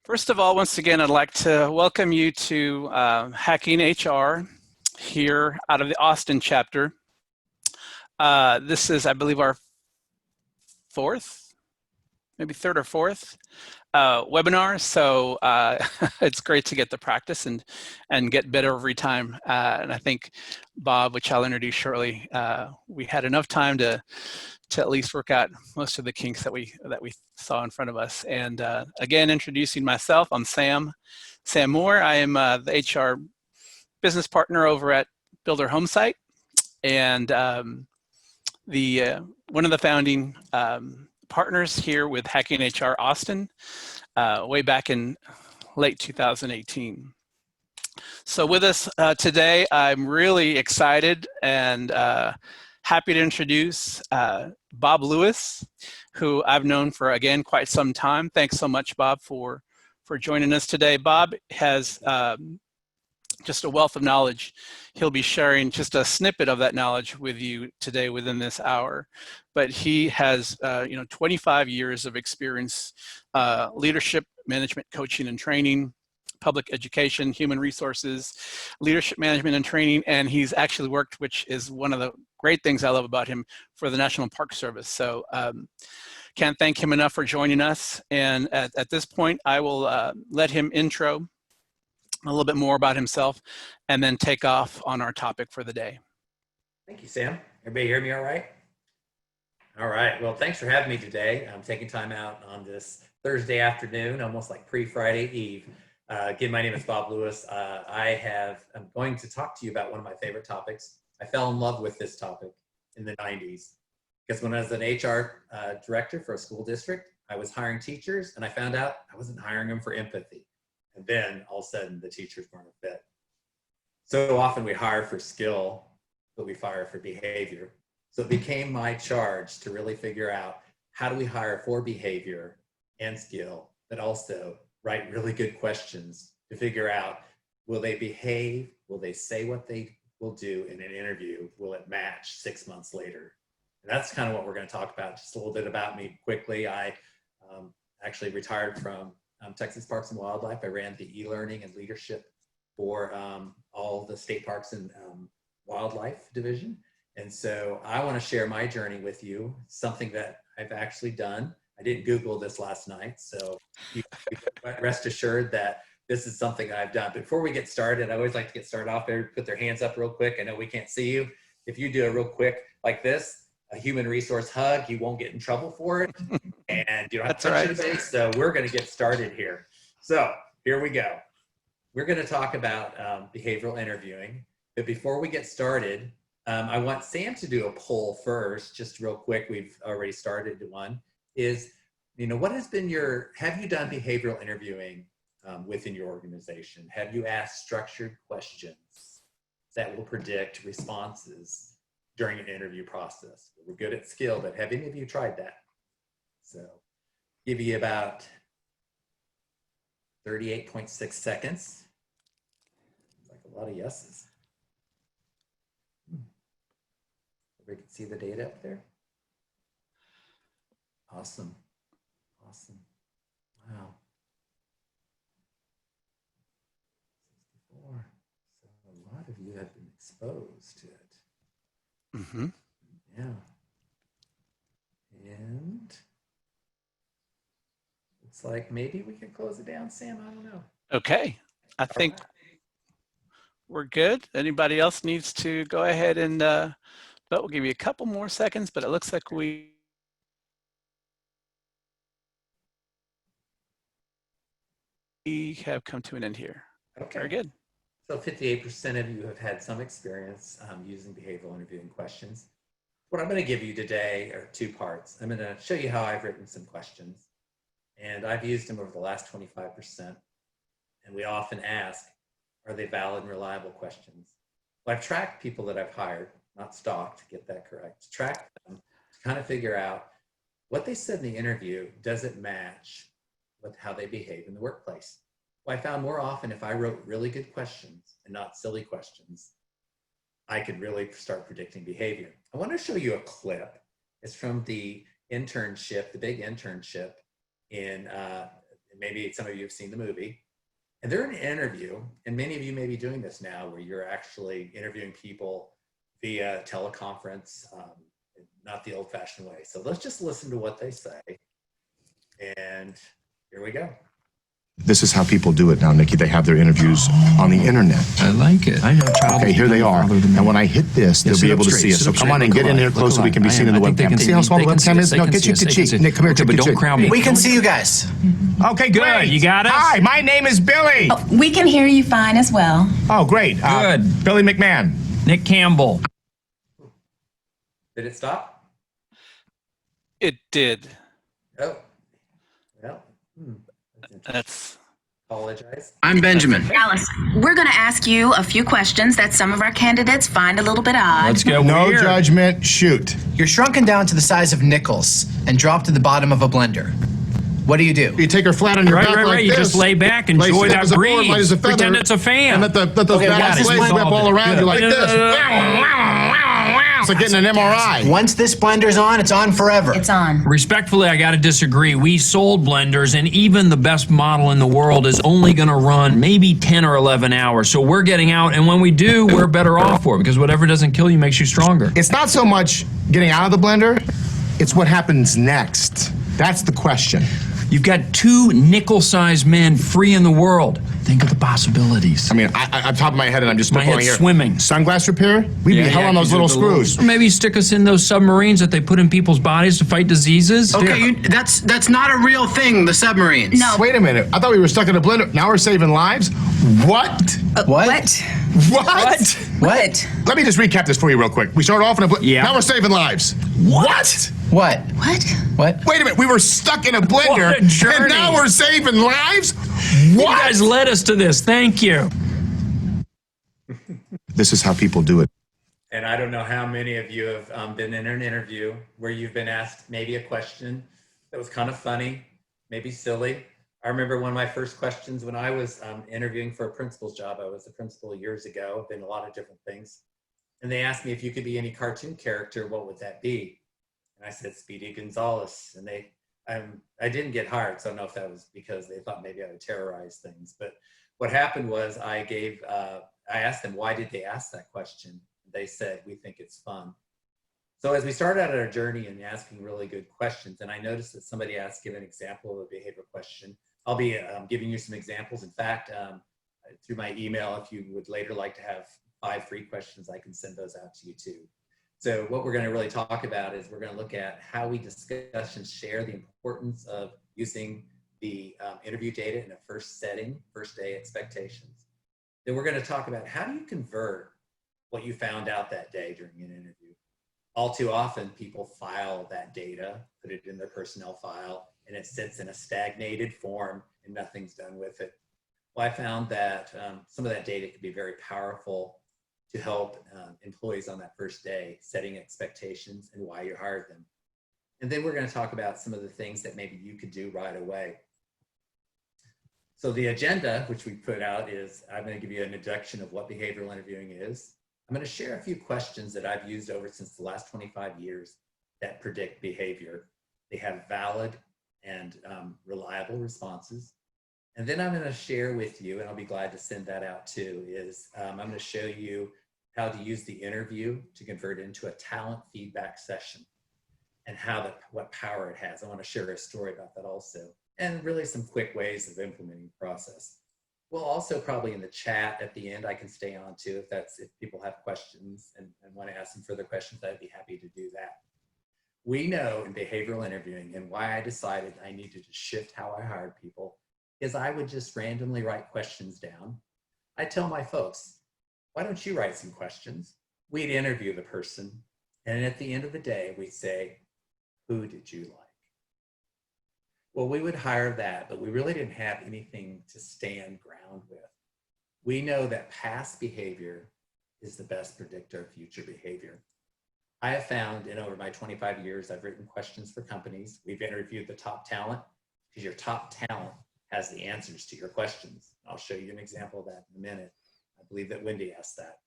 First of all, once again, I'd like to welcome you to Hacking HR here out of the Austin chapter. This is, I believe, our fourth, maybe third or fourth webinar. So it's great to get the practice and get better every time. And I think Bob, which I'll introduce shortly, we had enough time to at least work out most of the kinks that we saw in front of us. And again, introducing myself, I'm Sam Moore. I am the HR business partner over at Builder Homesite, and one of the founding partners here with Hacking HR Austin, way back in late 2018. So with us today, I'm really excited and happy to introduce Bob Lewis, who I've known for, again, quite some time. Thanks so much, Bob, for joining us today. Bob has just a wealth of knowledge. He'll be sharing just a snippet of that knowledge with you today within this hour. But he has 25 years of experience, leadership, management, coaching, and training, public education, human resources, leadership management and training, and he's actually worked, which is one of the great things I love about him, for the National Park Service. So can't thank him enough for joining us. And at this point, I will let him intro a little bit more about himself and then take off on our topic for the day. Thank you, Sam. Everybody hear me all right? All right. Well, thanks for having me today. I'm taking time out on this Thursday afternoon, almost like pre-Friday Eve. Again, my name is Bob Lewis. I'm going to talk to you about one of my favorite topics. I fell in love with this topic in the 90s because when I was an HR director for a school district, I was hiring teachers and I found out I wasn't hiring them for empathy. And then all of a sudden the teachers weren't a fit. So often we hire for skill, but we fire for behavior. So it became my charge to really figure out how do we hire for behavior and skill, but also write really good questions to figure out, will they behave? Will they say what they will do in an interview? Will it match 6 months later? And that's kind of what we're going to talk about. Just a little bit about me quickly. I actually retired from Texas Parks and Wildlife. I ran the e-learning and leadership for all the state parks and wildlife division. And so I want to share my journey with you, something that I've actually done. I didn't Google this last night, so you rest assured that this is something I've done. Before we get started, I always like to get started off there, put their hands up real quick. I know we can't see you. If you do a real quick like this, a human resource hug, you won't get in trouble for it. And you don't have to touch anybody. So we're going to get started here. So here we go. We're going to talk about behavioral interviewing. But before we get started, I want Sam to do a poll first, just real quick. We've already started one. Is, what has been have you done behavioral interviewing within your organization? Have you asked structured questions that will predict responses during an interview process? We're good at skill, but have any of you tried that? So give you about 38.6 seconds. Like a lot of yeses. Everybody can see the data up there? Awesome. Awesome. Wow. 64. So a lot of you have been exposed to it. Mm-hmm. Yeah. And it's like maybe we could close it down, Sam. I don't know. Okay. I think we're good. Anybody else needs to go ahead and, but we'll give you a couple more seconds, but it looks like we have come to an end here. Okay. Very good. So 58% of you have had some experience using behavioral interviewing questions. What I'm going to give you today are two parts. I'm going to show you how I've written some questions, and I've used them over the last 25%. And we often ask, are they valid and reliable questions? Well, I've tracked people that I've hired, not stalked, to get that correct, tracked them to kind of figure out what they said in the interview, does it match with how they behave in the workplace? Well, I found more often if I wrote really good questions and not silly questions, I could really start predicting behavior. I want to show you a clip. It's from the internship, the big internship in and maybe some of you have seen the movie, and they're in an interview, and many of you may be doing this now where you're actually interviewing people via teleconference, not the old-fashioned way. So let's just listen to what they say, and here we go. This is how people do it now, Nikki. They have their interviews on the internet. I like it. I know child. Okay, here they are. And when I hit this, they'll be able to see us. So come on and get in here close so we can be seen in the webcam. See how small the webcam is? No, get you to cheek. Nick, come here, but don't crown me. We can see you guys. Okay, great. You got us? Hi, my name is Billy. Oh, we can hear you fine as well. Oh, great. Good. Billy McMahon. Nick Campbell. Did it stop? It did. Oh, well, That's apologize. I'm Benjamin. Alice, we're going to ask you a few questions that some of our candidates find a little bit odd. Let's go. No Weird. judgment. Shoot. You're shrunken down to the size of nickels and dropped to the bottom of a blender. What do? You take her flat on your back like You this. just lay back, Lay enjoy stiff that as a board, light breeze. as a feather, Pretend it's a fan. And let those Okay, back got it. blades whip all around you like this. It's like getting an MRI. Once this blender's on, it's on forever. It's on. Respectfully, I got to disagree. We sold blenders, and even the best model in the world is only going to run maybe 10 or 11 hours. So we're getting out, and when we do, we're better off for it because whatever doesn't kill you makes you stronger. It's not so much getting out of the blender, it's what happens next. That's the question. You've got two nickel-sized men free in the world. Think of the possibilities. I mean, I top of my head, and I'm just My spitballing head's here. swimming. Sunglass repair? We'd be hell on those little screws. Or maybe stick us in those submarines that they put in people's bodies to fight diseases. Okay, that's not a real thing, the submarines. No. Wait a minute. I thought we were stuck in a blender. Now we're saving lives? What? What? What? Let me just recap this for you real quick. We started off in a blender. Yeah. Now we're saving lives. What? What? What? What? Wait a minute. We were stuck in a blender, What a journey. and now we're saving lives? You What? guys led us to this. Thank you. This is how people do it. And I don't know how many of you have been in an interview where you've been asked maybe a question that was kind of funny, maybe silly. I remember one of my first questions when I was interviewing for a principal's job. I was a principal years ago. I've been a lot of different things. And they asked me if you could be any cartoon character, what would that be? And I said, Speedy Gonzales. And I didn't get hired, so I don't know if that was because they thought maybe I would terrorize things. But what happened was I asked them, why did they ask that question? They said, we think it's fun. So as we started out our journey and asking really good questions, and I noticed that somebody asked, give an example of a behavior question. I'll be giving you some examples. In fact, through my email, if you would later like to have 5 free questions, I can send those out to you too. So what we're going to really talk about is we're going to look at how we discuss and share the importance of using the interview data in a first setting, first day expectations. Then we're going to talk about how do you convert what you found out that day during an interview. All too often, people file that data, put it in their personnel file, and it sits in a stagnated form and nothing's done with it. Well, I found that some of that data could be very powerful to help employees on that first day, setting expectations and why you hired them. And then we're going to talk about some of the things that maybe you could do right away. So the agenda, which we put out, is I'm going to give you an introduction of what behavioral interviewing is. I'm going to share a few questions that I've used over since the last 25 years that predict behavior. They have valid and reliable responses. And then I'm going to share with you, and I'll be glad to send that out too, is I'm going to show you how to use the interview to convert it into a talent feedback session and what power it has. I want to share a story about that also, and really some quick ways of implementing the process. We'll also probably in the chat at the end, I can stay on too if people have questions and want to ask some further questions, I'd be happy to do that. We know in behavioral interviewing, and why I decided I needed to shift how I hired people, is I would just randomly write questions down. I tell my folks, why don't you write some questions? We'd interview the person, and at the end of the day, we'd say, who did you like? Well, we would hire that, but we really didn't have anything to stand ground with. We know that past behavior is the best predictor of future behavior. I have found in over my 25 years, I've written questions for companies. We've interviewed the top talent because your top talent has the answers to your questions. I'll show you an example of that in a minute. I believe that Wendy asked that.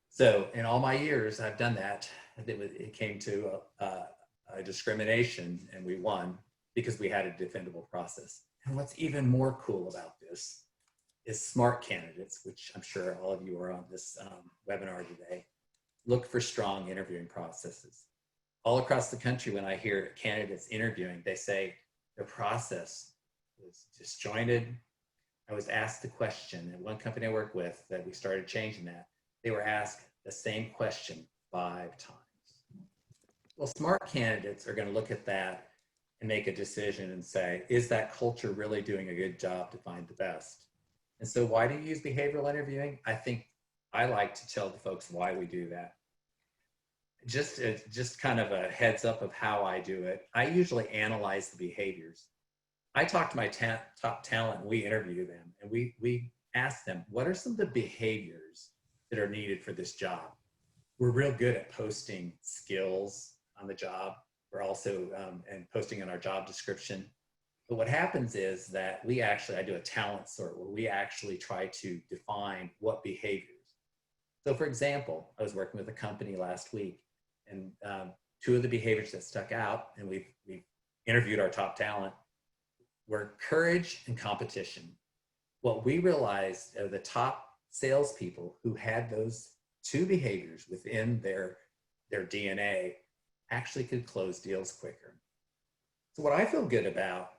So in all my years, I've done that. It came to a discrimination and we won because we had a defendable process. And what's even more cool about this is smart candidates, which I'm sure all of you are on this webinar today, look for strong interviewing processes. All across the country, when I hear candidates interviewing, they say their process was disjointed. I was asked the question at one company I work with that we started changing that. They were asked the same question 5 times. Well, smart candidates are going to look at that and make a decision and say, is that culture really doing a good job to find the best? And so why do you use behavioral interviewing? I think I like to tell the folks why we do that. Just kind of a heads up of how I do it. I usually analyze the behaviors. I talk to my top talent, and we interview them, and we ask them, what are some of the behaviors that are needed for this job? We're real good at posting skills on the job. We're also and posting on our job description. But what happens is that I do a talent sort where we actually try to define what behaviors. So for example, I was working with a company last week, and 2 of the behaviors that stuck out, and we've interviewed our top talent, were courage and competition. What we realized are the top salespeople who had those 2 behaviors within their DNA actually could close deals quicker. So what I feel good about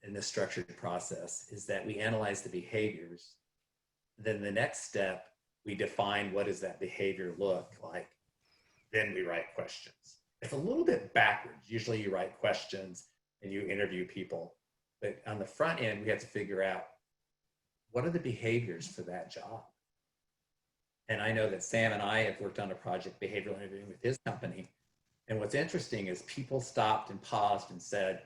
in this structured process is that we analyze the behaviors. Then the next step, we define what does that behavior look like. Then we write questions. It's a little bit backwards. Usually you write questions and you interview people. But on the front end, we have to figure out what are the behaviors for that job. And I know that Sam and I have worked on a project, behavioral interviewing, with his company. And what's interesting is people stopped and paused and said,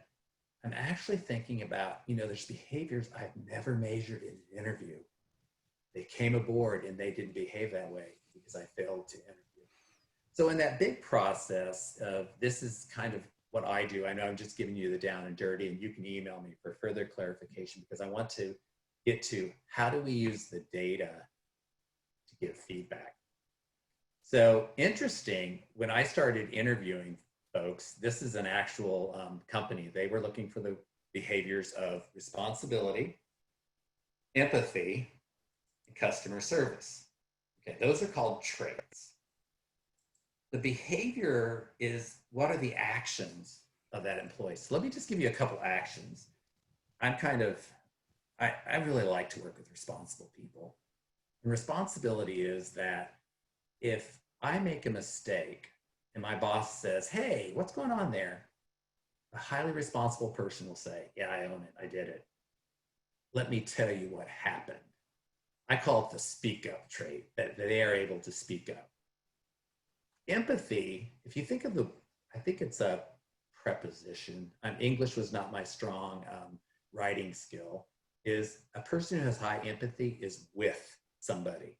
I'm actually thinking about, there's behaviors I've never measured in an interview. They came aboard and they didn't behave that way because I failed to interview. So in that big process of, this is kind of what I do. I know I'm just giving you the down and dirty, and you can email me for further clarification, because I want to get to how do we use the data to give feedback. So interesting, when I started interviewing folks, this is an actual company. They were looking for the behaviors of responsibility, empathy, and customer service. Okay, those are called traits. The behavior is, what are the actions of that employee? So let me just give you a couple actions. I really like to work with responsible people. And responsibility is that if I make a mistake and my boss says, hey, what's going on there? A highly responsible person will say, yeah, I own it, I did it. Let me tell you what happened. I call it the speak up trait, that they are able to speak up. Empathy, if you think of I think it's a preposition. English was not my strong writing skill, is a person who has high empathy is with somebody.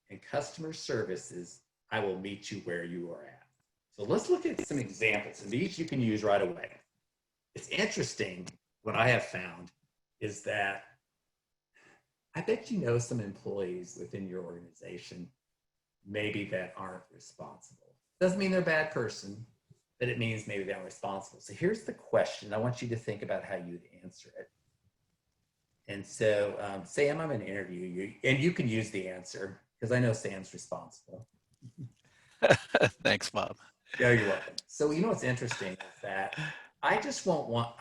And customer service is, I will meet you where you are at. So let's look at some examples, and these you can use right away. It's interesting, what I have found is that I bet you know some employees within your organization maybe that aren't responsible. Doesn't mean they're a bad person, but it means maybe they aren't responsible. So here's the question. I want you to think about how you'd answer it. And so Sam, I'm going to interview you, and you can use the answer because I know Sam's responsible. Thanks, Bob. Yeah, you're welcome. So you know what's interesting is that I just won't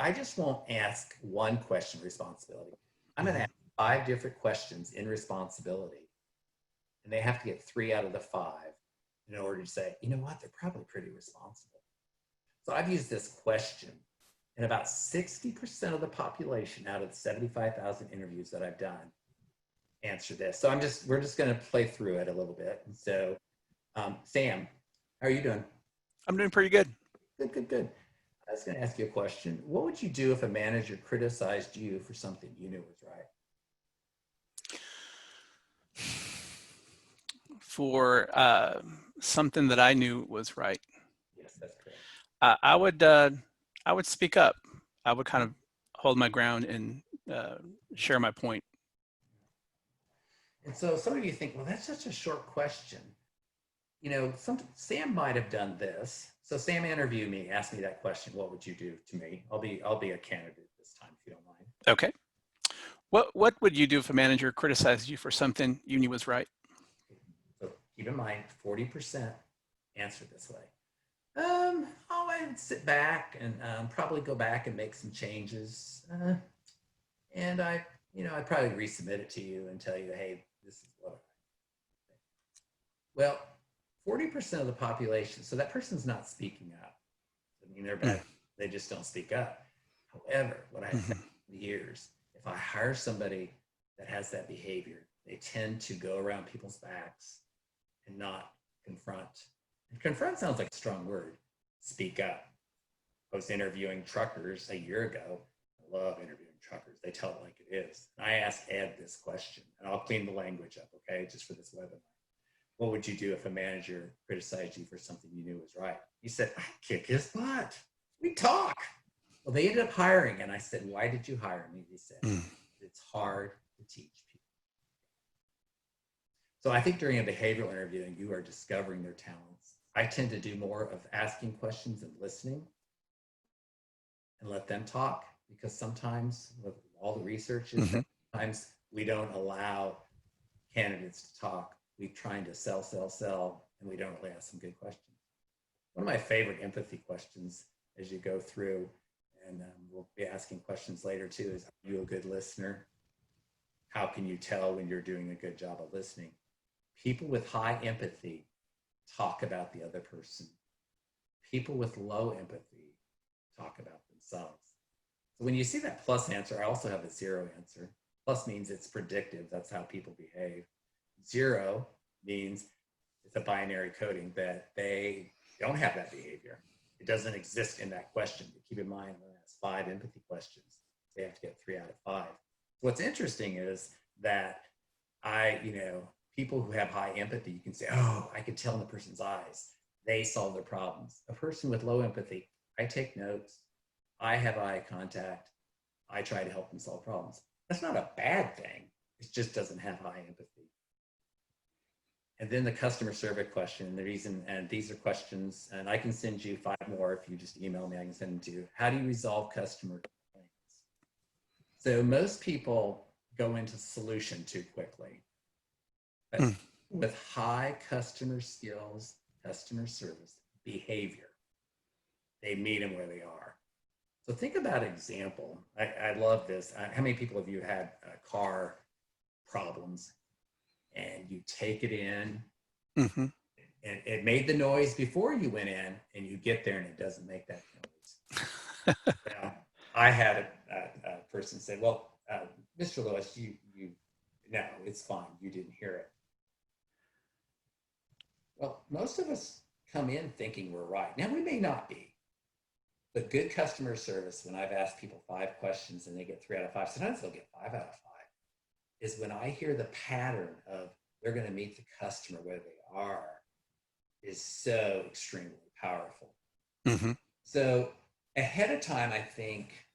ask one question, responsibility. I'm going to ask 5 different questions in responsibility. And they have to get 3 out of the 5 in order to say, you know what, they're probably pretty responsible. So I've used this question, and about 60% of the population out of the 75,000 interviews that I've done answer this. So we're just going to play through it a little bit. And so, Sam, how are you doing? I'm doing pretty good. Good. I was going to ask you a question. What would you do if a manager criticized you for something you knew was right? For something that I knew was right, Yes, that's correct. I would speak up. I would kind of hold my ground and share my point. And so some of you think, well, that's such a short question. Sam might have done this. So Sam, interview me, ask me that question. What would you do to me? I'll be a candidate this time, if you don't mind. Okay. What would you do if a manager criticized you for something you knew was right? So keep in mind, 40% answer this way. I'd sit back and probably go back and make some changes. And I'd probably resubmit it to you and tell you, hey, this is what I think. Well, 40% of the population, so that person's not speaking up. I mean, they're bad. They just don't speak up. However, what I have found in the years, if I hire somebody that has that behavior, they tend to go around people's backs and not confront. And confront sounds like a strong word. Speak up. I was interviewing truckers a year ago. I love interviewing truckers. They tell it like it is. And I asked Ed this question, and I'll clean the language up, okay, just for this webinar. What would you do if a manager criticized you for something you knew was right? He said, I'd kick his butt. We talk. Well, they ended up hiring, and I said, why did you hire me? He said, it's hard to teach people. So I think during a behavioral interviewing, you are discovering their talents. I tend to do more of asking questions and listening and let them talk, because sometimes with all the research, sometimes we don't allow candidates to talk. We're trying to sell, and we don't really ask some good questions. One of my favorite empathy questions as you go through, and we'll be asking questions later too, is, are you a good listener? How can you tell when you're doing a good job of listening? People with high empathy talk about the other person. People with low empathy talk about themselves. So when you see that plus answer, I also have a zero answer. Plus means it's predictive. That's how people behave. Zero means it's a binary coding that they don't have that behavior. It doesn't exist in that question. But keep in mind, when I ask 5 empathy questions, they have to get 3 out of 5. What's interesting is that people who have high empathy, you can say, oh, I could tell in the person's eyes, they solve their problems. A person with low empathy, I take notes, I have eye contact, I try to help them solve problems. That's not a bad thing. It just doesn't have high empathy. And then the customer survey question, the reason, and these are questions, and I can send you 5 more if you just email me, I can send them to you. How do you resolve customer complaints? So most people go into solution too quickly. But with high customer skills, customer service, behavior, they meet them where they are. So think about an example. I love this. How many people have you had car problems and you take it in and it made the noise before you went in, and you get there and it doesn't make that noise? Now, I had a person say, well, Mr. Lewis, no, it's fine. You didn't hear it. Well, most of us come in thinking we're right. Now, we may not be. But good customer service, when I've asked people 5 questions and they get 3 out of 5, sometimes they'll get 5 out of 5, is when I hear the pattern of they're going to meet the customer where they are, is so extremely powerful. So ahead of time, I think,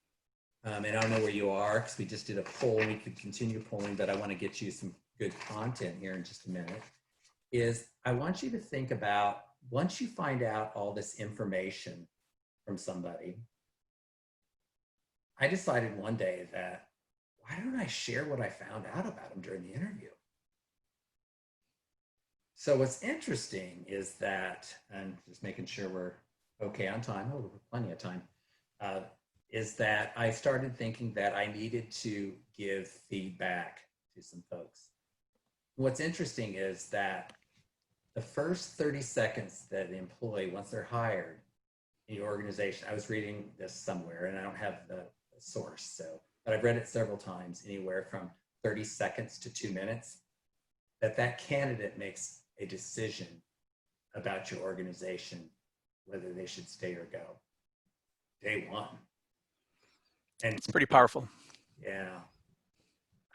and I don't know where you are because we just did a poll, we could continue polling, but I want to get you some good content here in just a minute, is I want you to think about, once you find out all this information from somebody, I decided one day that, why don't I share what I found out about them during the interview? So what's interesting is that, and just making sure we're okay on time, we're plenty of time, is that I started thinking that I needed to give feedback to some folks. What's interesting is that the first 30 seconds that an employee, once they're hired in your organization, I was reading this somewhere and I don't have the source, but I've read it several times, anywhere from 30 seconds to 2 minutes, that candidate makes a decision about your organization, whether they should stay or go. Day one. And it's pretty powerful. Yeah.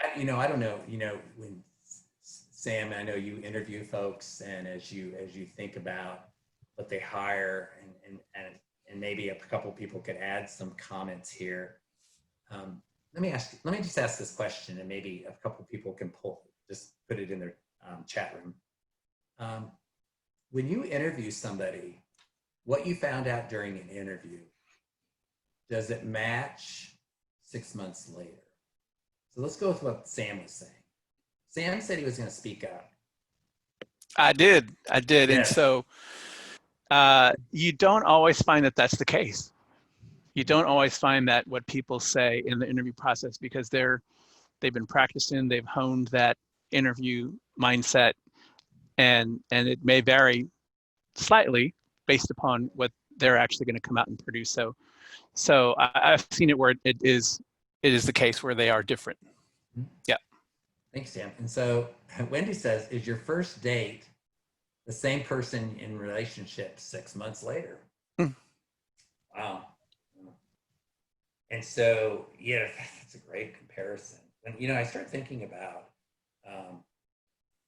I don't know, when Sam, I know you interview folks, and as you think about what they hire, and maybe a couple people could add some comments here. Let me just ask this question, and maybe a couple people can just put it in their chat room. When you interview somebody, what you found out during an interview, does it match 6 months later? So let's go with what Sam was saying. Sam said he was going to speak up. I did. And Yes. so you don't always find that that's the case. You don't always find that what people say in the interview process, because they've been practicing, they've honed that interview mindset, and it may vary slightly based upon what they're actually going to come out and produce. So I've seen it where it is the case where they are different. Yeah. Thanks, Sam. And so Wendy says, is your first date the same person in relationship 6 months later? Wow. And so, yeah, that's a great comparison. And, I start thinking about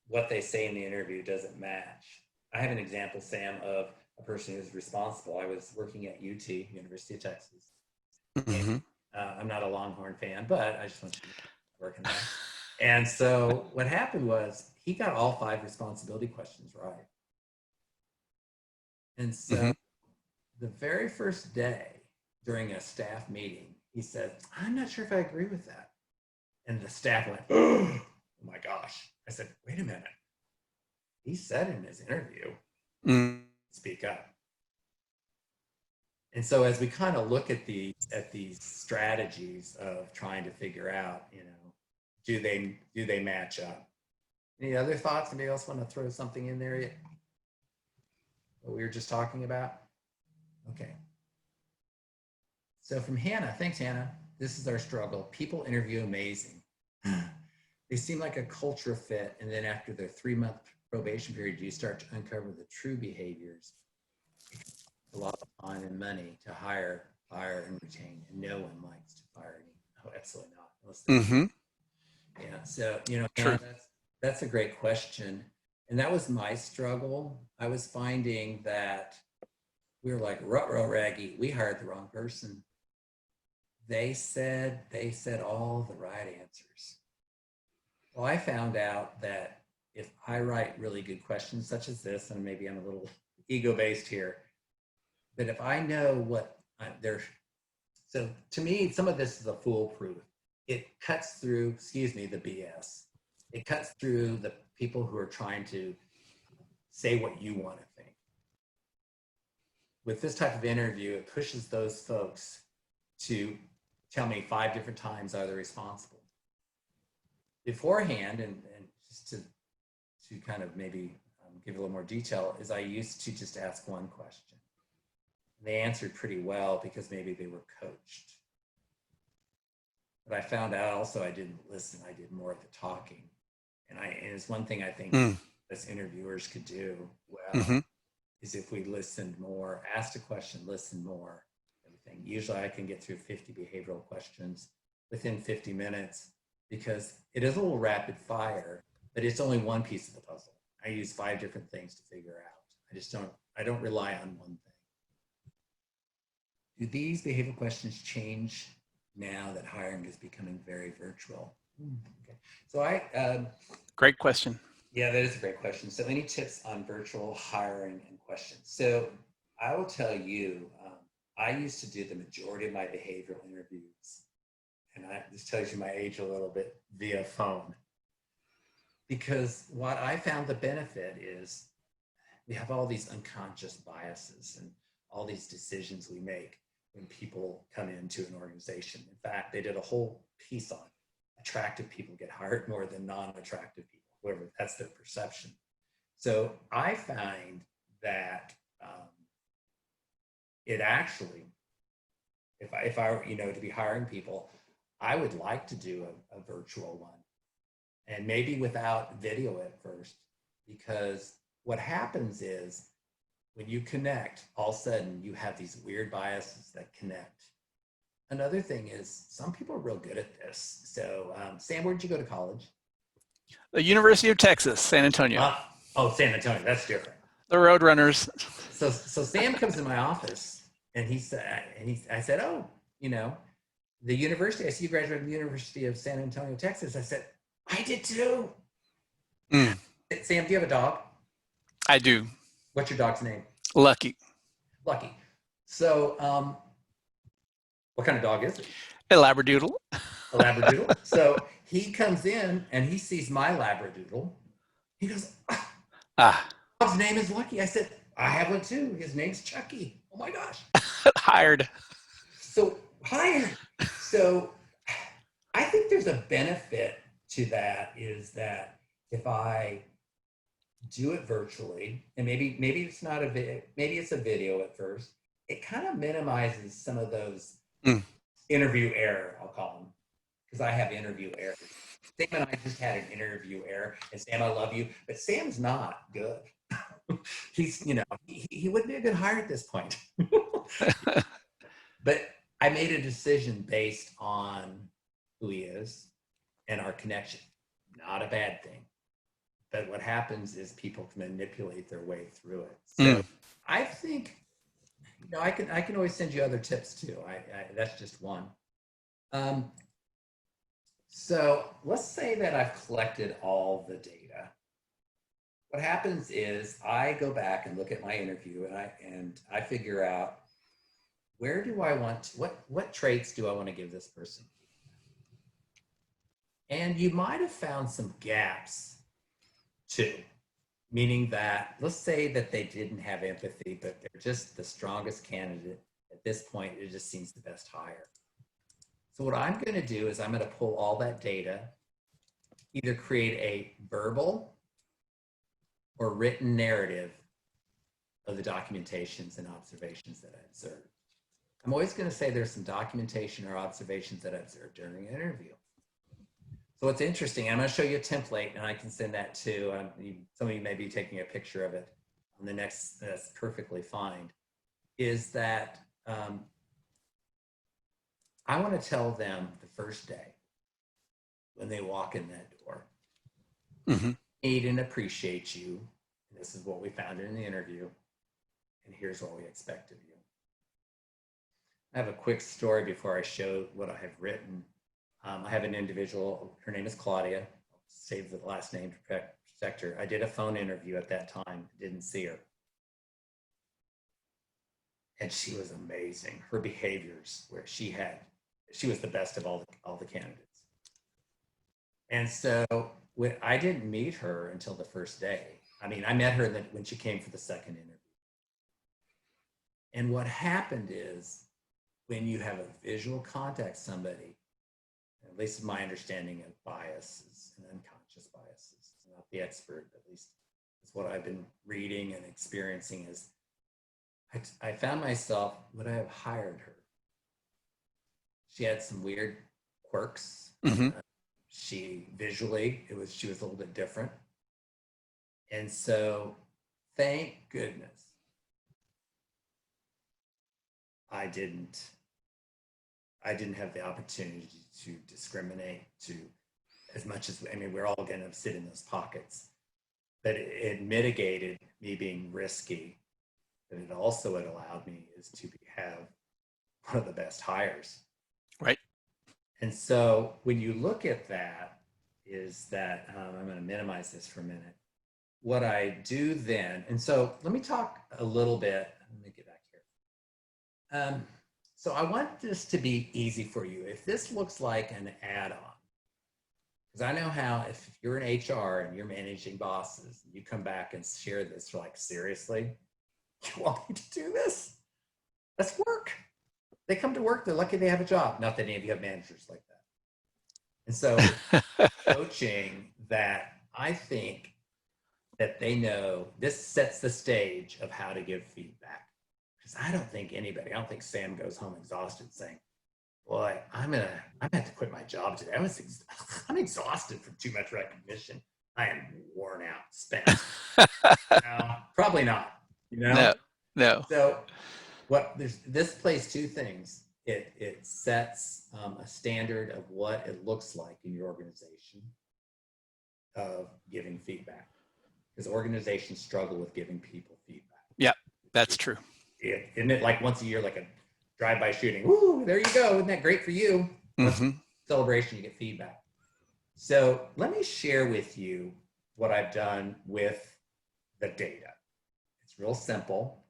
what they say in the interview doesn't match. I have an example, Sam, of a person who's responsible. I was working at UT, University of Texas. Mm-hmm. I'm not a Longhorn fan, but I just want you to work in there. And so what happened was he got all 5 responsibility questions right. And so the very first day during a staff meeting, he said, I'm not sure if I agree with that. And the staff went, oh my gosh. I said, wait a minute. He said in his interview, speak up. And so as we kind of look at these strategies of trying to figure out, do they match up? Any other thoughts? Anybody else want to throw something in there? What we were just talking about? Okay. So from Hannah, thanks Hannah. This is our struggle. People interview amazing. They seem like a culture fit, and then after their 3-month probation period, you start to uncover the true behaviors. A lot of time and money to hire, fire, and retain, and no one likes to fire any. Oh, absolutely not. Yeah. So Hannah, that's a great question, and that was my struggle. I was finding that we were like ruh-roh raggy. We hired the wrong person. They said all the right answers. Well, I found out that if I write really good questions such as this, and maybe I'm a little ego-based here, but if I know what so to me, some of this is a foolproof. It cuts through, the BS. It cuts through the people who are trying to say what you want to think. With this type of interview, it pushes those folks to tell me 5 different times are they responsible. Beforehand, and just to kind of maybe give a little more detail, is I used to just ask one question. They answered pretty well because maybe they were coached. But I found out also I didn't listen. I did more of the talking. And it's one thing I think as interviewers could do well is if we listened more, asked a question, listened more, everything. Usually I can get through 50 behavioral questions within 50 minutes because it is a little rapid fire, but it's only one piece of the puzzle. I use 5 different things to figure out. I don't rely on one thing. Do these behavioral questions change now that hiring is becoming very virtual? Okay. So Great question. Yeah, that is a great question. So any tips on virtual hiring and questions? So I will tell you, I used to do the majority of my behavioral interviews, and this tells you my age a little bit, via phone. Because what I found the benefit is we have all these unconscious biases and all these decisions we make when people come into an organization. In fact, they did a whole piece on attractive people get hired more than non-attractive people, whoever, that's their perception. So I find that it actually, if I were, to be hiring people, I would like to do a virtual one, and maybe without video at first, because what happens is when you connect, all of a sudden you have these weird biases that connect. Another thing is some people are real good at this. So Sam, where did you go to college? The University of Texas, San Antonio. San Antonio, that's different. The Roadrunners. So Sam comes in my office and I said, oh, the university, I see you graduated from the University of San Antonio, Texas. I said, I did too. Sam, do you have a dog? I do. What's your dog's name? Lucky. Lucky. So, what kind of dog is it? A Labradoodle. A Labradoodle. So he comes in and he sees my Labradoodle. He goes, Ah, dog's name is Lucky. I said, I have one too. His name's Chucky. Oh my gosh. hired. So hired. So I think there's a benefit to that, is that if I do it virtually, and maybe it's not a video, maybe it's a video at first, it kind of minimizes some of those interview error, I'll call them, because I have interview errors. Sam and I just had an interview error, and Sam, I love you, but Sam's not good. He's, you know, he wouldn't be a good hire at this point. But I made a decision based on who he is and our connection. Not a bad thing. But what happens is people can manipulate their way through it. So I think, you know, I can always send you other tips too. That's just one. So let's say that I've collected all the data. What happens is I go back and look at my interview, and I figure out, where do I want to, what traits do I want to give this person? And you might have found some gaps too, meaning that, let's say that they didn't have empathy, but they're just the strongest candidate at this point. It just seems the best hire. So what I'm going to do is I'm going to pull all that data, either create a verbal or written narrative of the documentations and observations that I observed. I'm always going to say there's some documentation or observations that I observed during an interview. So what's interesting, I'm going to show you a template, and I can send that to, some of you may be taking a picture of it on the next, that's perfectly fine, is that I want to tell them the first day when they walk in that door, need and appreciate you. And this is what we found in the interview, and here's what we expect of you. I have a quick story before I show what I have written. I have an individual, her name is Claudia. I'll save the last name to protect her. I did a phone interview at that time, didn't see her. And she was amazing. Her behaviors, where she was the best of all the candidates. And so I didn't meet her until the first day. I mean, I met her when she came for the second interview. And what happened is, when you have a visual contact somebody, at least my understanding of biases and unconscious biases, I'm not the expert, at least it's what I've been reading and experiencing, is I found myself, would I have hired her? She had some weird quirks. She visually, she was a little bit different. And so thank goodness I didn't have the opportunity to discriminate to as much as, I mean, we're all going to sit in those pockets, but it mitigated me being risky. But it also, it allowed me is to have one of the best hires. Right. And so when you look at that, is that, I'm going to minimize this for a minute. What I do then, and so let me talk a little bit, let me get back here. So I want this to be easy for you. If this looks like an add-on, because I know how, if you're in HR and you're managing bosses, you come back and share this, you're like, seriously? You want me to do this? That's work. They come to work, they're lucky they have a job. Not that any of you have managers like that. And so coaching that, I think that they know, this sets the stage of how to give feedback. Because I don't think Sam goes home exhausted saying, boy, I'm gonna have to quit my job today. I'm exhausted from too much recognition. I am worn out, spent. No, probably not. You know? No. So this plays two things. It sets a standard of what it looks like in your organization of giving feedback, because organizations struggle with giving people feedback. Yeah, that's true. Isn't it like once a year, like a drive-by shooting? Woo, there you go. Isn't that great for you? Celebration, you get feedback. So let me share with you what I've done with the data. It's real simple.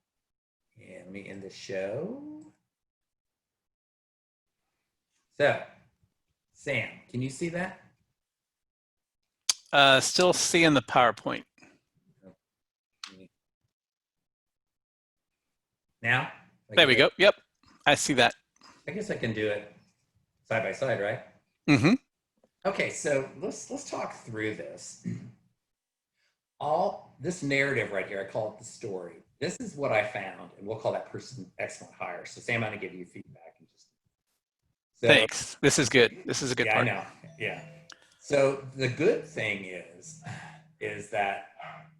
And let me end the show. So, Sam, can you see that? Still seeing the PowerPoint. Now? There we go. Yep, I see that. I guess I can do it side by side, right? Mm-hmm. Okay, so let's talk through this. All this narrative right here, I call it the story. This is what I found, and we'll call that person excellent hire. So Sam, I'm gonna give you feedback in just. So, Thanks. This is good. This is a good yeah, part. I know. Yeah. So the good thing is that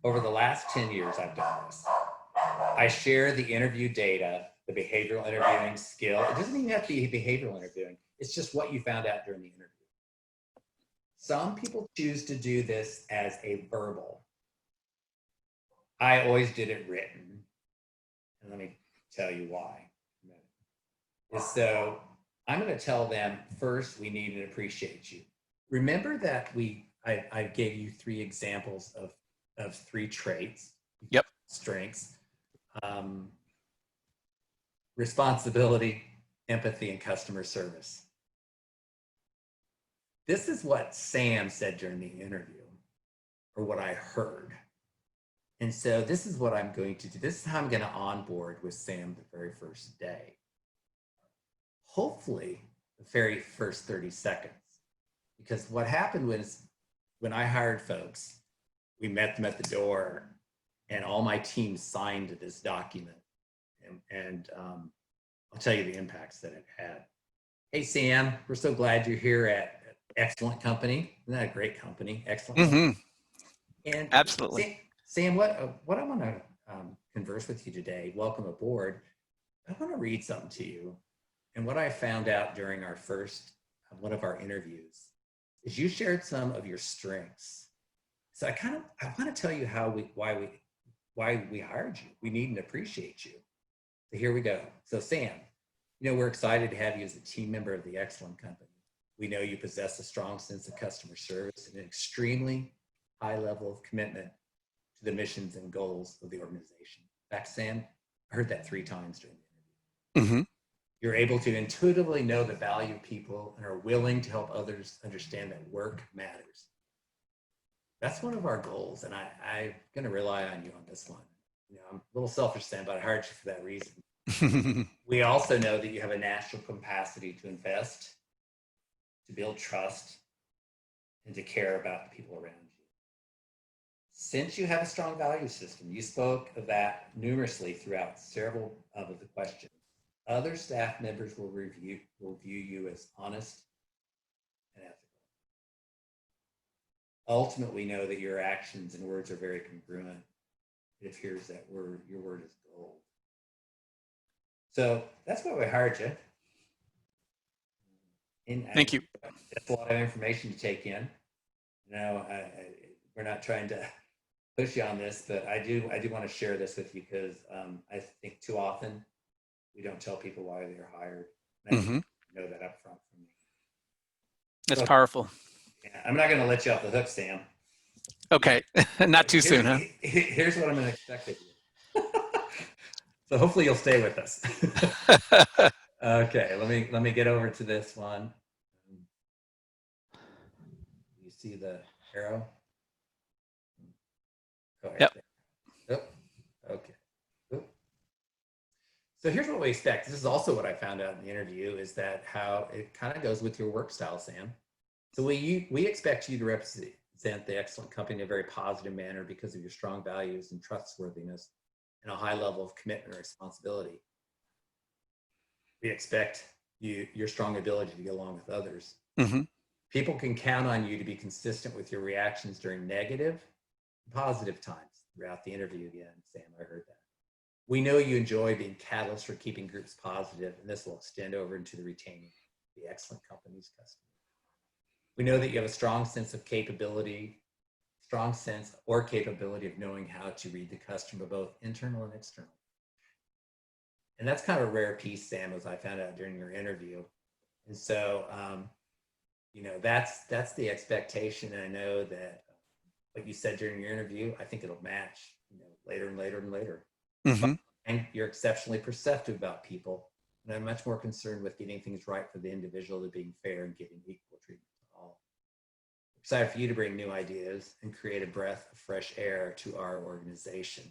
over the last 10 years I've done this. I share the interview data, the behavioral interviewing skill. It doesn't even have to be behavioral interviewing. It's just what you found out during the interview. Some people choose to do this as a verbal. I always did it written. And let me tell you why. So I'm going to tell them first, we need and appreciate you. Remember that I gave you 3 examples of 3 traits. Yep. Strengths. Responsibility, empathy, and customer service. This is what Sam said during the interview, or what I heard. And so this is what I'm going to do. This is how I'm going to onboard with Sam the very first day. Hopefully, the very first 30 seconds. Because what happened was when I hired folks, we met them at the door, and all my team signed this document. And I'll tell you the impacts that it had. Hey, Sam, we're so glad you're here at Excellent Company. Isn't that a great company? Excellent. Mm-hmm. And Absolutely. Sam, what I want to converse with you today, welcome aboard. I want to read something to you. And what I found out during our first, one of our interviews, is you shared some of your strengths. So I want to tell you why we hired you. We need and appreciate you. So here we go. So Sam, we're excited to have you as a team member of the Excellent Company. We know you possess a strong sense of customer service and an extremely high level of commitment to the missions and goals of the organization. In fact, Sam, I heard that 3 times during the interview. Mm-hmm. You're able to intuitively know the value of people and are willing to help others understand that work matters. That's one of our goals, and I'm going to rely on you on this one. I'm a little selfish, Sam, but I hired you for that reason. We also know that you have a natural capacity to invest, to build trust, and to care about the people around you. Since you have a strong value system, you spoke of that numerously throughout several of the questions. Other staff members will view you as honest and ethical. Ultimately, know that your actions and words are very congruent. It appears that your word is gold. So that's why we hired you. Thank you. That's a lot of information to take in. We're not trying to push you on this, but I do want to share this with you because I think too often we don't tell people why they're hired. And I know that up front from me. That's powerful. Yeah, I'm not going to let you off the hook, Sam. Okay, not too soon, huh? Here's what I'm going to expect of you. So hopefully you'll stay with us. Okay, let me get over to this one. You see the arrow? Go ahead. Yep. Oh, okay. Oh. So here's what we expect. This is also what I found out in the interview, is that how it kind of goes with your work style, Sam. So we expect you to represent the Excellent Company in a very positive manner because of your strong values and trustworthiness and a high level of commitment and responsibility. We expect your strong ability to get along with others. Mm-hmm. People can count on you to be consistent with your reactions during negative and positive times throughout the interview. Again, Sam, I heard that. We know you enjoy being catalysts for keeping groups positive, and this will extend over into the retaining the Excellent Company's customers. We know that you have a strong sense of capability of knowing how to read the customer, both internal and external. And that's kind of a rare piece, Sam, as I found out during your interview. And so, that's the expectation. And I know that what you said during your interview, I think it'll match, later and later and later. Mm-hmm. and you're exceptionally perceptive about people. And I'm much more concerned with getting things right for the individual than being fair and giving equal treatment to all. Excited for you to bring new ideas and create a breath of fresh air to our organization.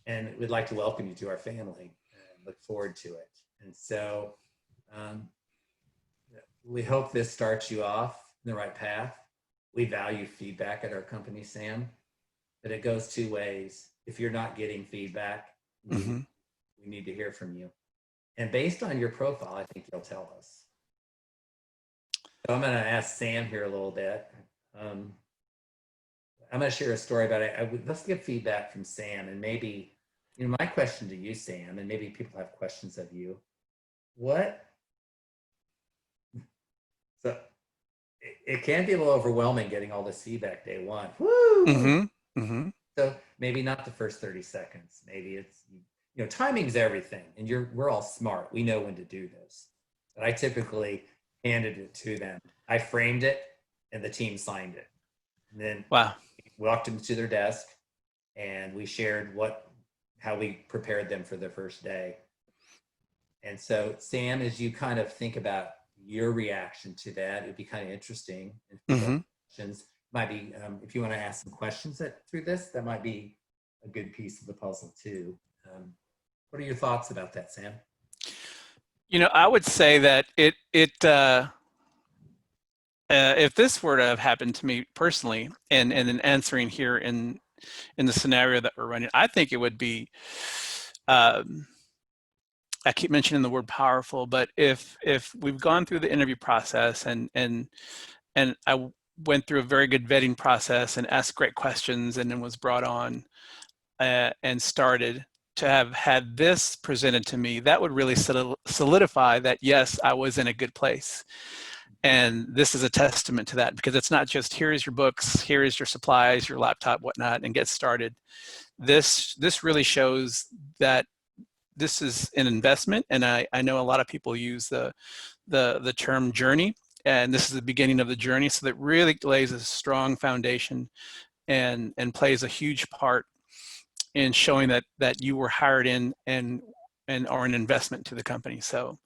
And we'd like to welcome you to our family and look forward to it. And so we hope this starts you off in the right path. We value feedback at our company, Sam, but it goes two ways. If you're not getting feedback, we need to hear from you. And based on your profile, I think you'll tell us. So I'm going to ask Sam here a little bit. I'm going to share a story about it. Let's get feedback from Sam, and maybe, you know, my question to you, Sam, and maybe people have questions of you. So it can be a little overwhelming getting all this feedback day one. Woo! So maybe not the first 30 seconds. Maybe it's, you know, timing's everything, and we're all smart. We know when to do this. But I typically handed it to them. I framed it, and the team signed it. And then walked them to their desk, and we shared how we prepared them for the first day. And so, Sam, as you kind of think about your reaction to that, it'd be kind of interesting. Questions might be, if you want to ask some questions through this, that might be a good piece of the puzzle too. What are your thoughts about that, Sam? You know, I would say that if this were to have happened to me personally, and in answering here in the scenario that we're running, I think it would be, I keep mentioning the word powerful, but if we've gone through the interview process and I went through a very good vetting process and asked great questions and then was brought on and started to have had this presented to me, that would really solidify that, yes, I was in a good place. And this is a testament to that, because it's not just here is your books, here is your supplies, your laptop, whatnot, and get started. This really shows that this is an investment, and I know a lot of people use the term journey, and this is the beginning of the journey. So that really lays a strong foundation and plays a huge part in showing that you were hired in and are an investment to the company. So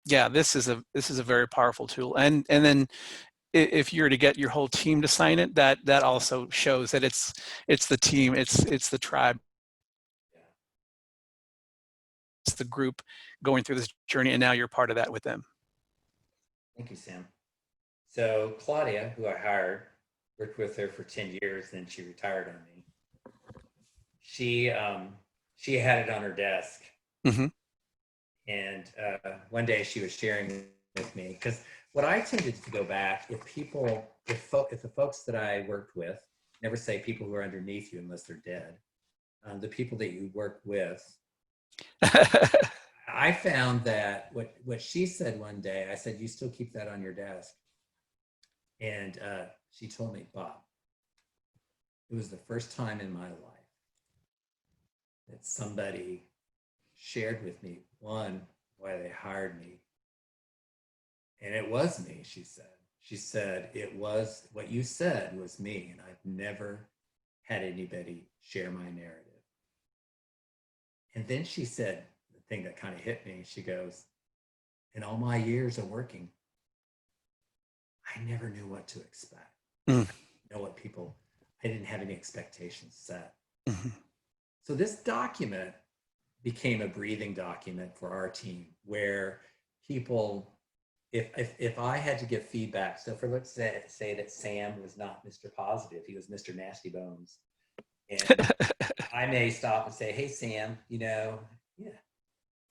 yeah, this is a very powerful tool. And then if you're to get your whole team to sign it, that also shows that it's the team, it's the tribe, it's the group going through this journey, and now you're part of that with them. Thank you, Sam. So Claudia, who I hired, worked with her for 10 years, then she retired on me. She had it on her desk. And one day she was sharing with me, because what I tended to go back, if the folks that I worked with, never say people who are underneath you unless they're dead, the people that you work with, I found that what she said one day, I said, you still keep that on your desk? And she told me, Bob, it was the first time in my life that somebody shared with me, one, why they hired me. And it was me, she said. She said, it was, what you said was me, and I've never had anybody share my narrative. And then she said the thing that kind of hit me. She goes, in all my years of working, I never knew what to expect. I didn't have any expectations set. So this document became a breathing document for our team, where people, if I had to give feedback, so for let's say that Sam was not Mr. Positive, he was Mr. Nasty Bones. And I may stop and say, hey, Sam, you know, it's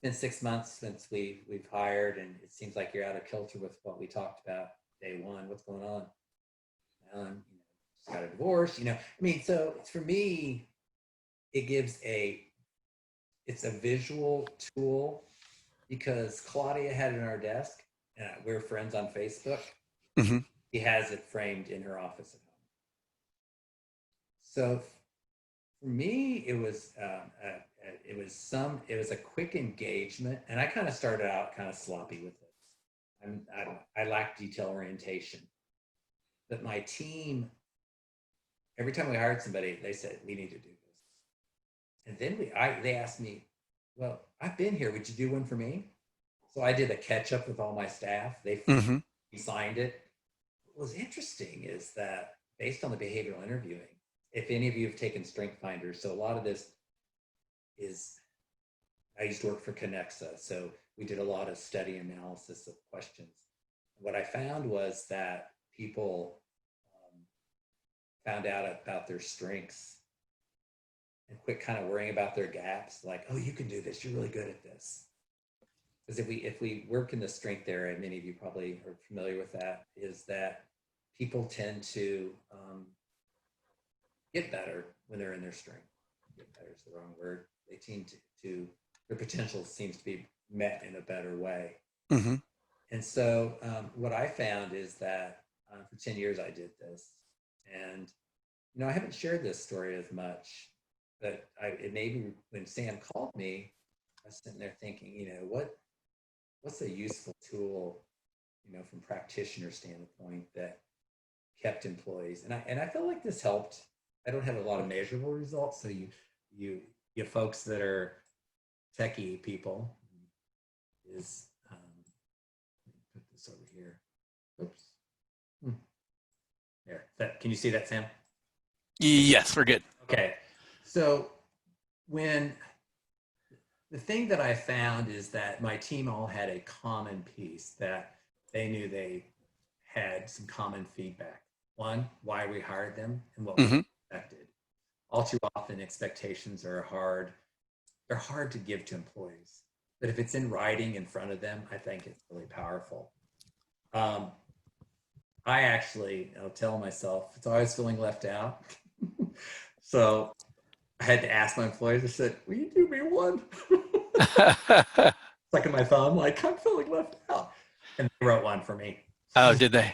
been 6 months since we've hired, and it seems like you're out of kilter with what we talked about day one. What's going on? Just got a divorce, you know. I mean, so for me, it's a visual tool, because Claudia had it in our desk. We're friends on Facebook. She has it framed in her office at home. So for me, it was a quick engagement, and I kind of started out kind of sloppy with this. I lack detail orientation, but my team, every time we hired somebody, they said, we need to do this. And then they asked me, well, I've been here. Would you do one for me? So I did a catch up with all my staff. They Mm-hmm. signed it. What was interesting is that based on the behavioral interviewing, if any of you have taken Strength Finders, so a lot of this is, I used to work for Connexa, so we did a lot of study analysis of questions. What I found was that people found out about their strengths and quit kind of worrying about their gaps. Like, oh, you can do this. You're really good at this. Because if we work in the strength area, many of you probably are familiar with that, is that people tend to get better when they're in their strength. Get better is the wrong word. They tend to their potential seems to be met in a better way. Mm-hmm. And so what I found is that for 10 years I did this. And, I haven't shared this story as much, but it made me, when Sam called me, I was sitting there thinking, what's a useful tool, from practitioner standpoint that kept employees. And I feel like this helped. I don't have a lot of measurable results. So you folks that are techie people is, put this over here. Oops. There. Can you see that, Sam? Yes, we're good. Okay. So when the thing that I found is that my team all had a common piece that they knew they had some common feedback. One, why we hired them and what we expected. All too often expectations are hard to give to employees. But if it's in writing in front of them, I think it's really powerful. I'll tell myself, it's always feeling left out. So I had to ask my employees, I said, will you do me one? Sucking my thumb, like, I'm feeling left out. And they wrote one for me. Oh, did they?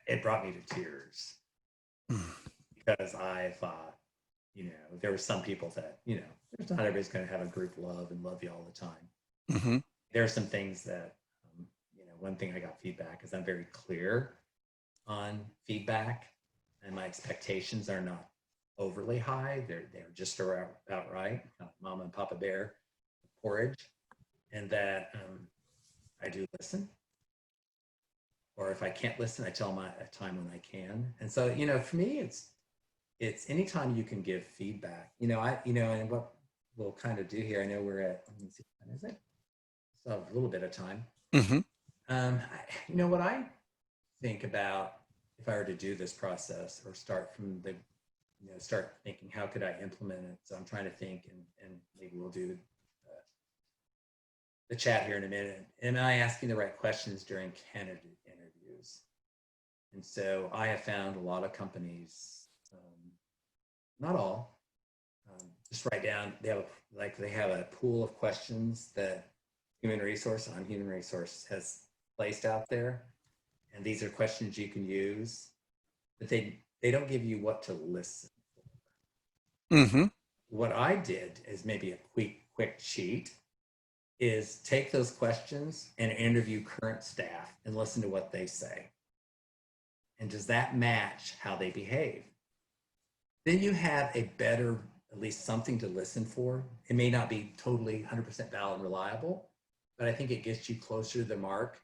It brought me to tears because I thought, there were some people that, there's not everybody's going to have a group love and love you all the time. Mm-hmm. There are some things that, one thing I got feedback is I'm very clear on feedback and my expectations are not overly high. They're just about right, kind of Mama and Papa Bear porridge, and that I do listen. Or if I can't listen, I tell them a time when I can. And so, for me, it's anytime you can give feedback. And what we'll kind of do here. I know we're at. Let me see, when is it? So a little bit of time. Mm-hmm. What I think about if I were to do this process or start from the, start thinking, how could I implement it? So I'm trying to think, and maybe we'll do the chat here in a minute. Am I asking the right questions during candidate interviews? And so I have found a lot of companies, not all, just write down, they have a pool of questions that human resource has placed out there. And these are questions you can use, but they don't give you what to listen for. Mm-hmm. What I did is maybe a quick cheat is take those questions and interview current staff and listen to what they say. And does that match how they behave? Then you have a better, at least something to listen for. It may not be totally 100% valid and reliable, but I think it gets you closer to the mark of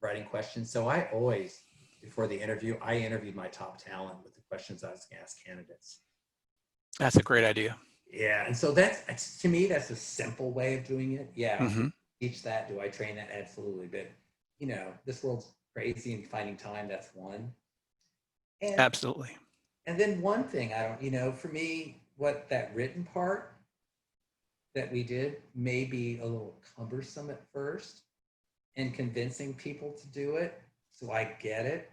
writing questions. So I always, before the interview, I interviewed my top talent with the questions I was going to ask candidates. That's a great idea. Yeah, and so that's to me, that's a simple way of doing it. Yeah, Mm-hmm. teach that. Do I train that? Absolutely. But this world's crazy and finding time, that's one. And, Absolutely. and then one thing for me, what that written part that we did may be a little cumbersome at first and convincing people to do it. So I get it.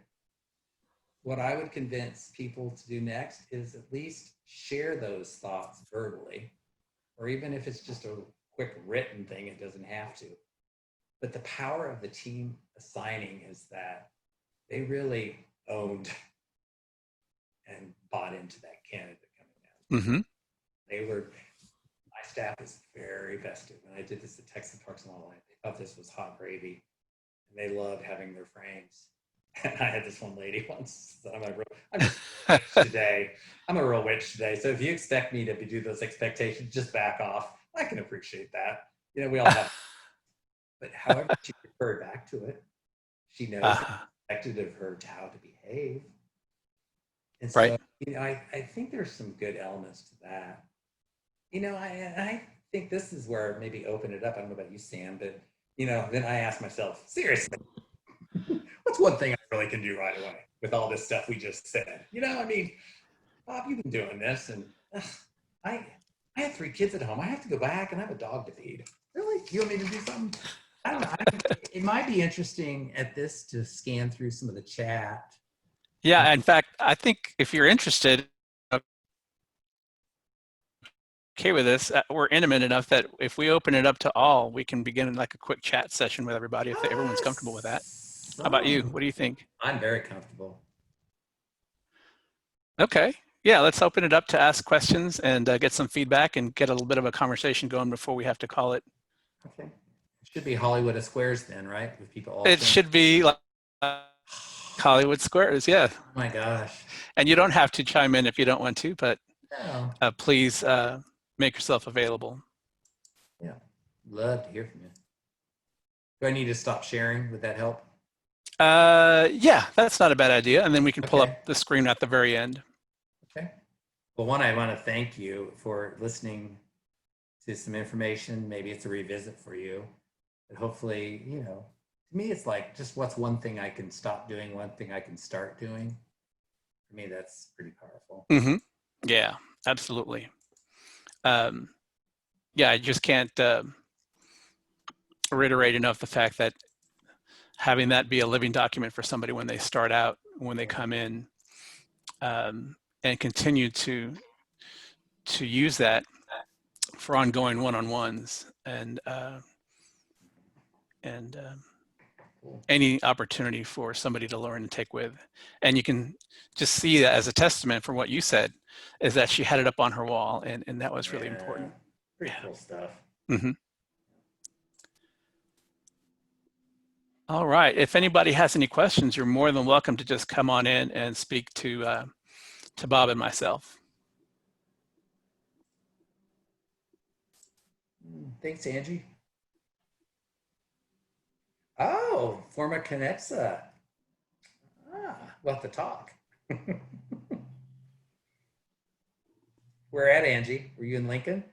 What I would convince people to do next is at least share those thoughts verbally, or even if it's just a quick written thing, it doesn't have to. But the power of the team assigning is that they really owned and bought into that candidate coming out. Mm-hmm. My staff is very vested. When I did this at Texas Parks and Wildlife, they thought this was hot gravy, and they loved having their frames. And I had this one lady once. So I'm just a witch today. I'm a real witch today. So if you expect me to do those expectations, just back off. I can appreciate that. You know, we all have. But however, she referred back to it. She knows it's expected of her how to behave. And Right. so, you know, I think there's some good elements to that. You know, I think this is where maybe open it up. I don't know about you, Sam, but, you know, then I ask myself, seriously, what's one thing I really can do right away with all this stuff we just said? You know, I mean, Bob, you've been doing this, and I have 3 kids at home. I have to go back, and I have a dog to feed. Really? You want me to do something? I don't know. It might be interesting at this to scan through some of the chat. Yeah, in fact, I think if you're interested, okay with this, we're intimate enough that if we open it up to all, we can begin like a quick chat session with everybody if everyone's comfortable with that. How about you? What do you think? I'm very comfortable. Okay. Yeah, let's open it up to ask questions and get some feedback and get a little bit of a conversation going before we have to call it. Okay. It should be Hollywood of Squares then, right? With people all. It should be like Hollywood Squares, yeah. Oh my gosh. And you don't have to chime in if you don't want to, but No. please make yourself available. Yeah. Love to hear from you. Do I need to stop sharing? Would that help? Yeah, that's not a bad idea. And then we can pull Okay. up the screen at the very end. Okay. Well, one, I want to thank you for listening to some information. Maybe it's a revisit for you, but hopefully, you know, to me, it's like just what's one thing I can stop doing, one thing I can start doing. For me, that's pretty powerful. Mm-hmm. Yeah, absolutely. Yeah, I just can't reiterate enough the fact that having that be a living document for somebody when they start out, when they come in, and continue to use that for ongoing one-on-ones and any opportunity for somebody to learn and take with. And you can just see that as a testament from what you said, is that she had it up on her wall, and that was really important. Pretty cool stuff. Mm-hmm. All right. If anybody has any questions, you're more than welcome to just come on in and speak to Bob and myself. Thanks, Angie. Oh, former Connexa. We'll have to talk. Where at, Angie? Were you in Lincoln?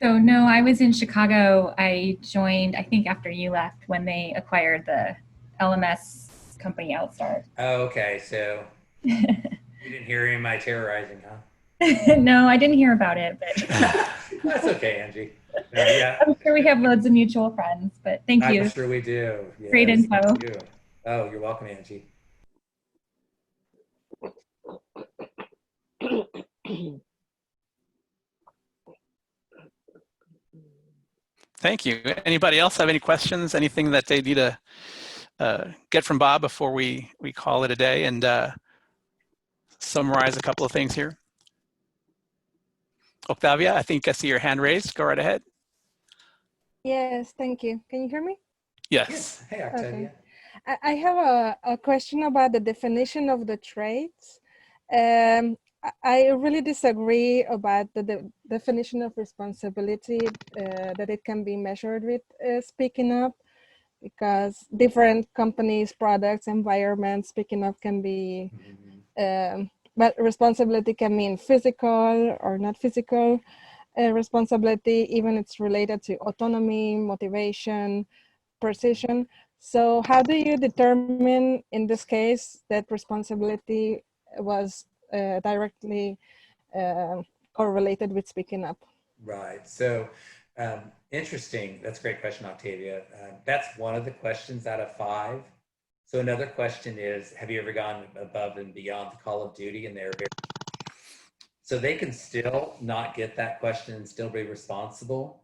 So no, I was in Chicago. I joined, I think, after you left when they acquired the LMS company Outstar. Oh, okay. So you didn't hear any of my terrorizing, huh? No, I didn't hear about it, but That's okay, Angie. No, yeah. I'm sure we have loads of mutual friends, but thank you. I'm sure we do. Yes, Great info. thank you. Oh, you're welcome, Angie. Thank you. Anybody else have any questions? Anything that they need to get from Bob before we call it a day and summarize a couple of things here? Octavia, I think I see your hand raised. Go right ahead. Yes, thank you. Can you hear me? Yes. Hey, Octavia. I have a question about the definition of the traits. I really disagree about the definition of responsibility, that it can be measured with speaking up, because different companies, products, environments, speaking up can be, but responsibility can mean physical or not physical responsibility, even it's related to autonomy, motivation, precision. So how do you determine in this case that responsibility was directly correlated with speaking up? Right. So interesting. That's a great question, Octavia. That's one of the questions out of 5. So another question is, have you ever gone above and beyond the call of duty? And they're very, so they can still not get that question and still be responsible.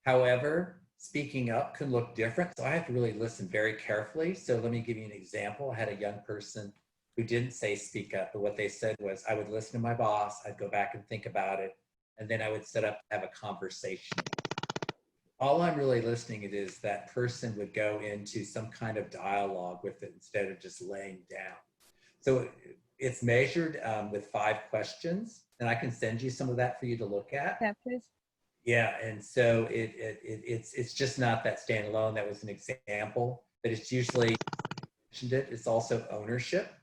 However, speaking up can look different. So I have to really listen very carefully. So let me give you an example. I had a young person who didn't say speak up, but what they said was, I would listen to my boss, I'd go back and think about it, and then I would set up to have a conversation. all I'm really listening to is that person would go into some kind of dialogue with it instead of just laying down. So it's measured with 5 questions, and I can send you some of that for you to look at. Yeah, please. Yeah, and so it's just not that standalone. That was an example, but it's usually it's also ownership,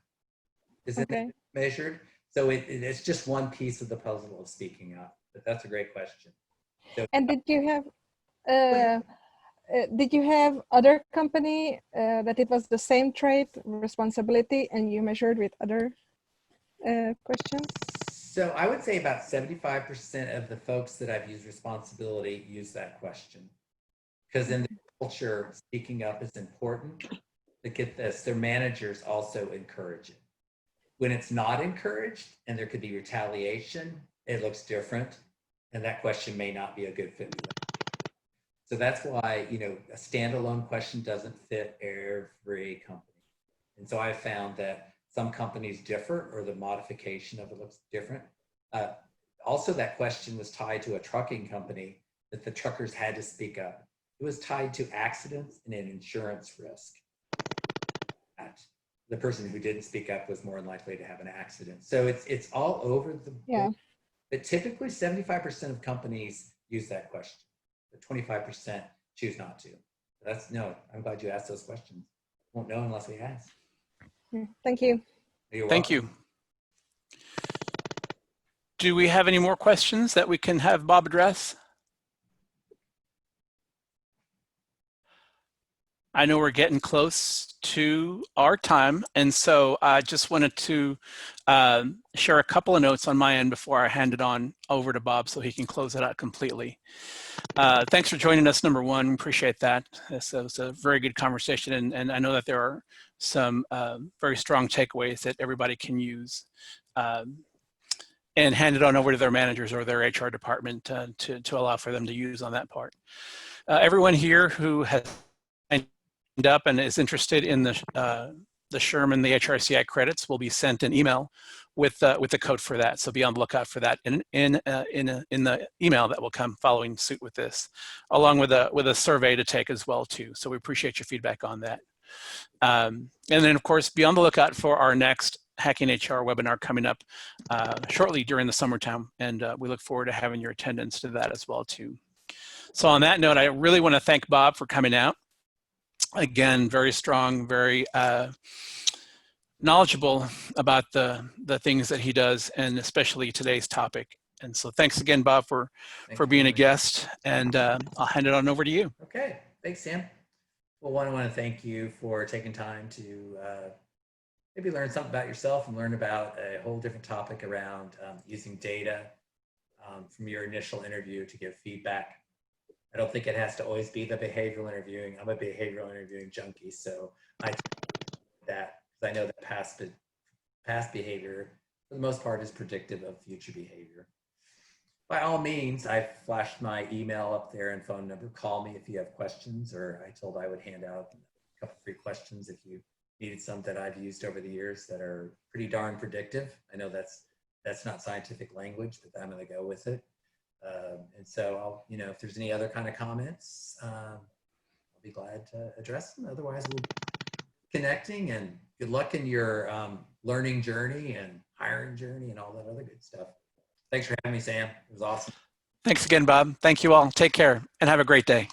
isn't Okay. it measured? So it's just one piece of the puzzle of speaking up. But that's a great question. So, And did you have other company that it was the same trait responsibility and you measured with other questions? so I would say about 75% of the folks that I've used responsibility use that question, because in the culture, speaking up is important. But get this, their managers also encourage it. When it's not encouraged and there could be retaliation, it looks different, and that question may not be a good fit. So that's why, you know, a standalone question doesn't fit every company. And so I found that some companies differ, or the modification of it looks different. Also, that question was tied to a trucking company that the truckers had to speak up. It was tied to accidents and an insurance risk. The person who didn't speak up was more likely to have an accident. So it's all over the board. But typically 75% of companies use that question, but 25% choose not to. I'm glad you asked those questions. Won't know unless we ask. Thank you. Thank you. Do we have any more questions that we can have Bob address? I know we're getting close to our time, and so I just wanted to share a couple of notes on my end before I hand it on over to Bob so he can close it out completely. Thanks for joining us, number one. Appreciate that. This was a very good conversation, and I know that there are some very strong takeaways that everybody can use and hand it on over to their managers or their HR department to allow for them to use on that part. Everyone here who has up and is interested in the Sherman, the HRCI credits will be sent an email with the code for that. So be on the lookout for that in the email that will come following suit with this, along with a survey to take as well too. So we appreciate your feedback on that. And then of course, be on the lookout for our next Hacking HR webinar coming up shortly during the summertime. And we look forward to having your attendance to that as well too. So on that note, I really want to thank Bob for coming out. Again, very strong, very knowledgeable about the things that he does, and especially today's topic. And so thanks again, Bob, for being a guest, and I'll hand it on over to you. Okay, thanks, Sam. Well, I want to thank you for taking time to maybe learn something about yourself and learn about a whole different topic around using data from your initial interview to give feedback. I don't think it has to always be the behavioral interviewing. I'm a behavioral interviewing junkie, so I that because I know that past behavior, for the most part, is predictive of future behavior. By all means, I've flashed my email up there and phone number. Call me if you have questions, or I told I would hand out a couple free questions if you needed some that I've used over the years that are pretty darn predictive. I know that's not scientific language, but I'm going to go with it. And so I'll, if there's any other kind of comments, I'll be glad to address them. Otherwise, we'll be connecting, and good luck in your learning journey and hiring journey and all that other good stuff. Thanks for having me, Sam. It was awesome. Thanks again, Bob. Thank you all. Take care and have a great day.